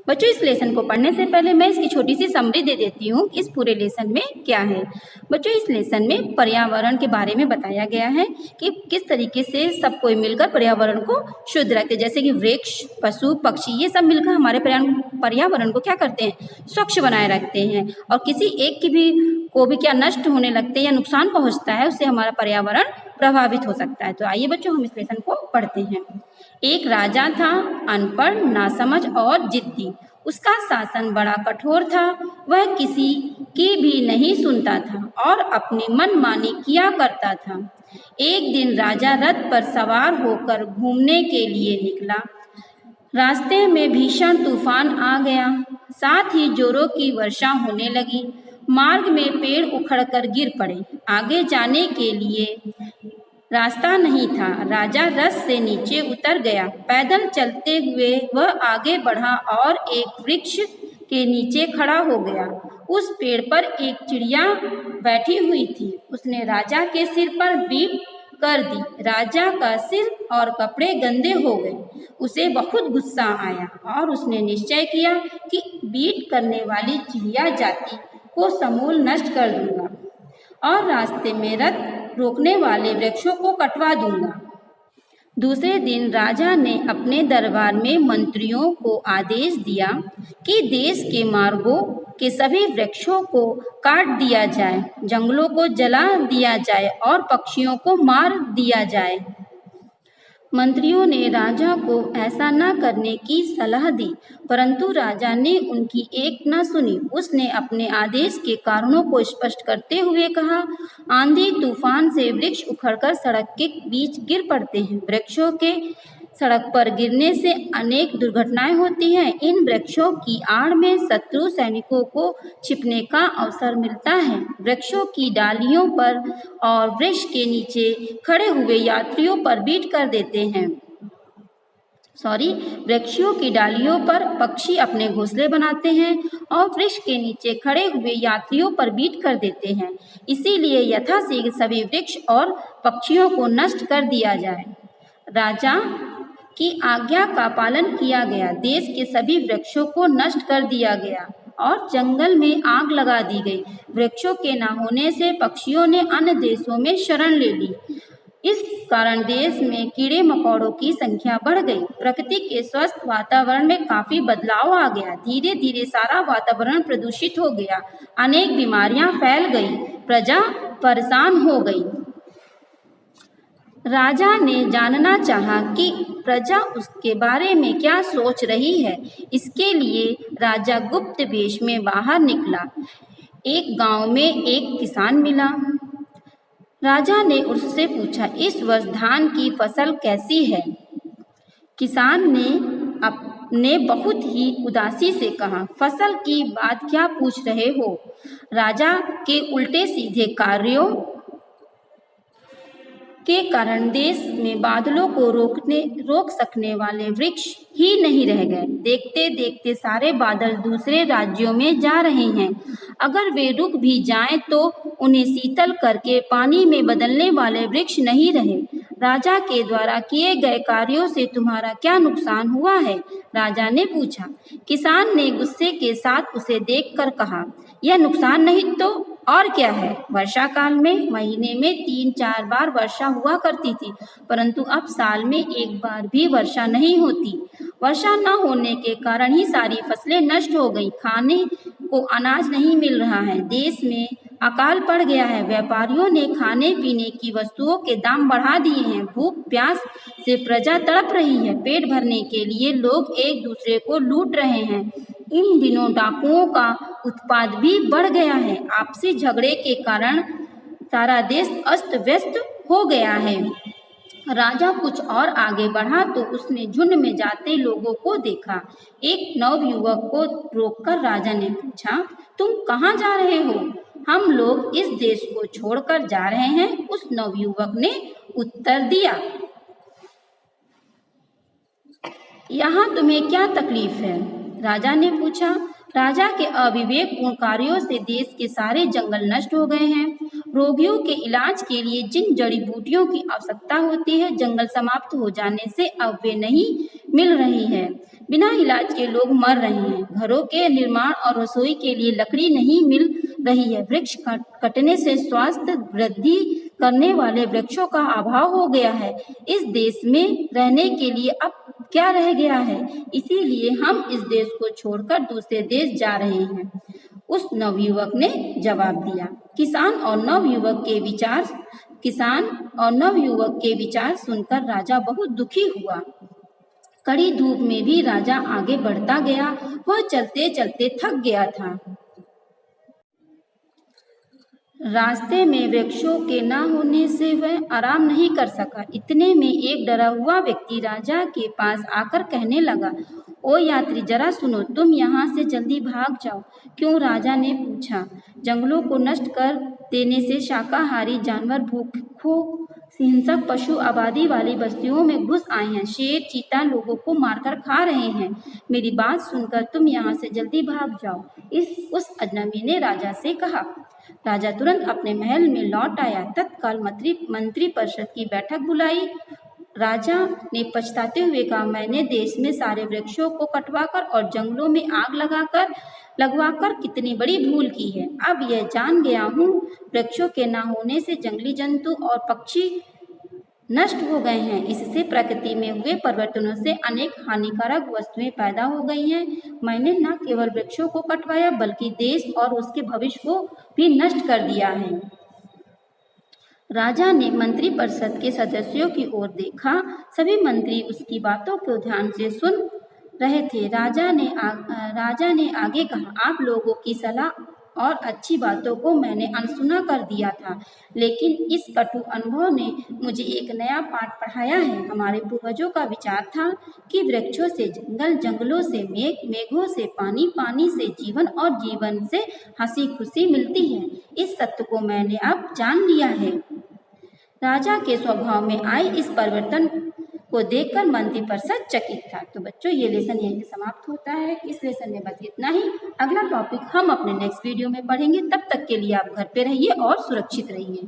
बच्चों, इस लेसन को पढ़ने से पहले मैं इसकी छोटी सी समरी दे देती हूँ। इस पूरे लेसन में क्या है। बच्चों, इस लेसन में पर्यावरण के बारे में बताया गया है कि किस तरीके से सब कोई मिलकर पर्यावरण को शुद्ध रखते हैं। जैसे कि वृक्ष, पशु, पक्षी, ये सब मिलकर हमारे पर्यावरण को क्या करते हैं, स्वच्छ बनाए रखते हैं। और किसी एक की भी को भी क्या नष्ट होने लगते हैं या नुकसान पहुंचता है, उससे हमारा पर्यावरण प्रभावित हो सकता है। तो आइए बच्चों, हम इस लेसन को पढ़ते हैं। एक राजा था, अनपढ़, नासमझ और जिद्दी। उसका शासन बड़ा कठोर था। वह किसी की भी नहीं सुनता था और अपनी मनमानी किया करता था। एक दिन राजा रथ पर सवार होकर घूमने के लिए निकला। रास्ते में भीषण तूफान आ गया, साथ ही जोरों की वर्षा होने लगी। मार्ग में पेड़ उखड़कर गिर पड़े। आगे जाने के लिए रास्ता नहीं था। राजा रथ से नीचे उतर गया। पैदल चलते हुए वह आगे बढ़ा और एक वृक्ष के नीचे खड़ा हो गया। उस पेड़ पर एक चिड़िया बैठी हुई थी। उसने राजा के सिर पर बीट कर दी। राजा का सिर और कपड़े गंदे हो गए। उसे बहुत गुस्सा आया और उसने निश्चय किया कि बीट करने वाली चिड़िया जाति को समूल नष्ट कर दूंगा और रास्ते में रथ रोकने वाले वृक्षों को कटवा दूंगा। दूसरे दिन राजा ने अपने दरबार में मंत्रियों को आदेश दिया कि देश के मार्गों के सभी वृक्षों को काट दिया जाए, जंगलों को जला दिया जाए और पक्षियों को मार दिया जाए। मंत्रियों ने राजा को ऐसा न करने की सलाह दी, परंतु राजा ने उनकी एक न सुनी। उसने अपने आदेश के कारणों को स्पष्ट करते हुए कहा, आंधी तूफान से वृक्ष उखड़कर सड़क के बीच गिर पड़ते हैं। वृक्षों के सड़क पर गिरने से अनेक दुर्घटनाएं होती हैं। इन वृक्षों की आड़ में शत्रु सैनिकों को छिपने का अवसर मिलता है। वृक्षों की डालियों पर और वृक्ष के नीचे खड़े हुए यात्रियों पर बीट कर देते हैं। वृक्षों की डालियों पर पक्षी अपने घोंसले बनाते हैं और वृक्ष के नीचे खड़े हुए यात्रियों पर बीट कर देते हैं। इसीलिए यथाशीघ्र सभी वृक्ष और पक्षियों को नष्ट कर दिया जाए। राजा की आज्ञा का पालन किया गया। देश के सभी वृक्षों को नष्ट कर दिया गया और जंगल में आग लगा दी गई। वृक्षों के न होने से पक्षियों ने अन्य देशों में शरण ले ली। इस कारण देश में कीड़े मकोड़ों की संख्या बढ़ गई। प्रकृति के स्वस्थ वातावरण में काफी बदलाव आ गया। धीरे धीरे सारा वातावरण प्रदूषित हो गया। अनेक बीमारियां फैल गई। प्रजा परेशान हो गई। राजा ने जानना चाहा कि प्रजा उसके बारे में क्या सोच रही है। इसके लिए राजा गुप्त वेश में बाहर निकला। एक गांव में एक किसान मिला। राजा ने उससे पूछा, इस वर्ष धान की फसल कैसी है? किसान ने बहुत ही उदासी से कहा, फसल की बात क्या पूछ रहे हो? राजा के उल्टे सीधे कार्यों के कारण देश में बादलों को रोक सकने वाले वृक्ष ही नहीं रह गए। देखते देखते सारे बादल दूसरे राज्यों में जा रहे हैं। अगर वे रुक भी जाएं तो उन्हें शीतल करके पानी में बदलने वाले वृक्ष नहीं रहे। राजा के द्वारा किए गए कार्यों से तुम्हारा क्या नुकसान हुआ है? राजा ने पूछा। किसान ने गुस्से के साथ उसे देखकर कहा, यह नुकसान नहीं तो और क्या है? वर्षा काल में महीने में 3-4 बार वर्षा हुआ करती थी, परंतु अब साल में एक बार भी वर्षा नहीं होती। वर्षा न होने के कारण ही सारी फसलें नष्ट हो गई। खाने को अनाज नहीं मिल रहा है। देश में अकाल पड़ गया है। व्यापारियों ने खाने पीने की वस्तुओं के दाम बढ़ा दिए हैं। भूख प्यास से प्रजा तड़प रही है। पेट भरने के लिए लोग एक दूसरे को लूट रहे हैं। इन दिनों डाकुओं का उत्पाद भी बढ़ गया है। आपसी झगड़े के कारण सारा देश अस्त व्यस्त हो गया है। राजा कुछ और आगे बढ़ा तो उसने झुंड में जाते लोगों को देखा। एक नवयुवक को रोककर राजा ने पूछा, तुम कहाँ जा रहे हो? हम लोग इस देश को छोड़कर जा रहे हैं। उस नवयुवक ने उत्तर दिया, यहाँ तुम्हें क्या तकलीफ है? राजा ने पूछा। राजा के अविवेकपूर्ण कार्यों से देश के सारे जंगल नष्ट हो गए हैं रोगियों के इलाज के लिए जिन जड़ी बूटियों की आवश्यकता होती है, जंगल समाप्त हो जाने से अब वे नहीं मिल रही है। बिना इलाज के लोग मर रहे हैं। घरों के निर्माण और रसोई के लिए लकड़ी नहीं मिल रही है। वृक्ष कटने से स्वास्थ्य वृद्धि करने वाले वृक्षों का अभाव हो गया है। इस देश में रहने के लिए अब क्या रह गया है? इसीलिए हम इस देश को छोड़कर दूसरे देश जा रहे हैं। उस नवयुवक ने जवाब दिया। किसान और नवयुवक के विचार सुनकर राजा बहुत दुखी हुआ। कड़ी धूप में भी राजा आगे बढ़ता गया। वह चलते चलते थक गया था। रास्ते में वृक्षों के न होने से वह आराम नहीं कर सका। इतने में एक डरा हुआ व्यक्ति राजा के पास आकर कहने लगा, ओ यात्री, जरा सुनो, तुम यहाँ से जल्दी भाग जाओ। क्यों? राजा ने पूछा। जंगलों को नष्ट कर देने से शाकाहारी जानवर, भूखों हिंसक पशु आबादी वाली बस्तियों में घुस आए हैं। शेर चीता लोगों को मारकर खा रहे हैं। मेरी बात सुनकर तुम यहाँ से जल्दी भाग जाओ, उस अजनबी ने राजा से कहा। राजा तुरंत अपने महल में लौट आया। तत्काल मंत्री परिषद की बैठक बुलाई। राजा ने पछताते हुए कहा, मैंने देश में सारे वृक्षों को कटवाकर और जंगलों में आग लगवाकर कितनी बड़ी भूल की है। अब यह जान गया हूँ, वृक्षों के न होने से जंगली जंतु और पक्षी नष्ट हो गए हैं। इससे प्रकृति में हुए परिवर्तनों से अनेक हानिकारक वस्तुएं पैदा हो गई हैं। मैंने न केवल वृक्षों को कटवाया बल्कि देश और उसके भविष्य को भी नष्ट कर दिया है। राजा ने मंत्रिपरिषद के सदस्यों की ओर देखा। सभी मंत्री उसकी बातों को ध्यान से सुन रहे थे। राजा ने आगे कहा, आप लोगों की सलाह और अच्छी बातों को मैंने अनसुना कर दिया था, लेकिन इस कटु अनुभव ने मुझे एक नया पाठ पढ़ाया है। हमारे पूर्वजों का विचार था कि वृक्षों से जंगल, जंगलों से मेघ, मेघों से पानी, पानी से जीवन और जीवन से हंसी खुशी मिलती है। इस सत्य को मैंने अब जान लिया है। राजा के स्वभाव में आए इस परिवर्तन को देखकर मंत्रिपरिषद चकित था। तो बच्चों, ये लेसन यहीं समाप्त होता है। इस लेसन में बस इतना ही। अगला टॉपिक हम अपने नेक्स्ट वीडियो में पढ़ेंगे। तब तक के लिए आप घर पे रहिए और सुरक्षित रहिए।